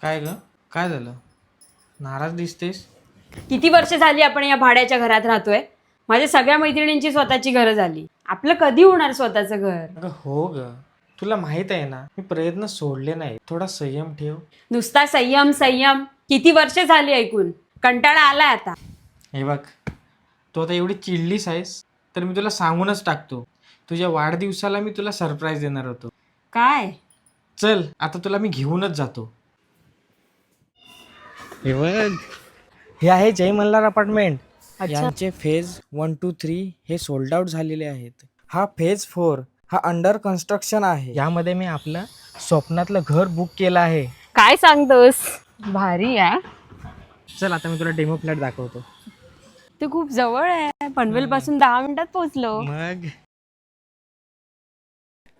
काय ग? काय झालं? नाराज दिसतेस? किती वर्ष झाली आपण या भाड्याच्या घरात राहतोय. माझ्या सगळ्या मैत्रिणींची स्वतःची घरं झाली. आपलं कधी होणार स्वतःचं घर? अगं हो ग, तुला माहित आहे ना, मी प्रयत्न सोडले नाही. थोडा संयम ठेव. नुसता संयम संयम किती वर्ष झाली ऐकून. कंटाळा आलाय आता. हे बघ, तू आता एवढी चिडलीस आहेस तर मी तुला सांगूनच टाकतो. तुझ्या वाढदिवसाला मी तुला सरप्राईज देणार होतो. काय? चल आता तुला मी घेऊनच जातो. हे बघ, हे आहे जय मल्हार अपार्टमेंट. अच्छा. यांचे फेज 1, 2, 3 हे सोल्ड आउट झालेले आहेत. हा फेज 4 हा अंडर कन्स्ट्रक्शन आहे. यामध्ये मी आपलं स्वप्नातलं घर बुक केलं आहे. काय सांगतोस? भारी आहे. चल आता मी तुला डेमो फ्लॅट दाखवतो. ते खूप जवळ आहे. पनवेल पासून 10 मिनिटात पोहोचलो. मग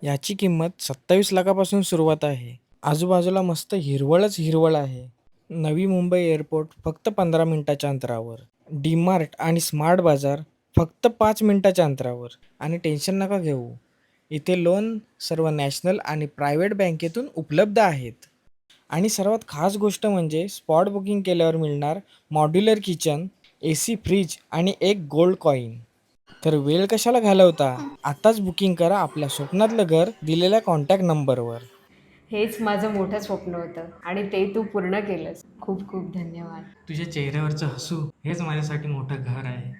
याची किंमत 27 लाखापासून सुरुवात आहे. आजूबाजूला मस्त हिरवळच हिरवळ आहे. नवी मुंबई एअरपोर्ट फक्त 15 मिनिटाच्या अंतरावर. डीमार्ट आणि स्मार्ट बाजार फक्त 5 मिनिटाच्या अंतरावर. आणि टेन्शन नका घेऊ, इथे लोन सर्व नॅशनल आणि प्रायव्हेट बँकेतून उपलब्ध आहेत. आणि सर्वात खास गोष्ट म्हणजे स्पॉट बुकिंग केल्यावर मिळणार मॉड्युलर किचन, AC फ्रीज आणि एक गोल्ड कॉईन. तर वेळ कशाला घालवता, आताच बुकिंग करा आपल्या स्वप्नातलं घर दिलेल्या कॉन्टॅक्ट नंबरवर. हेच माझं मोठं स्वप्न होतं आणि ते तू पूर्ण केलंस. खूप खूप धन्यवाद. तुझ्या चेहऱ्यावरचं हसू हेच माझ्यासाठी मोठं घर आहे.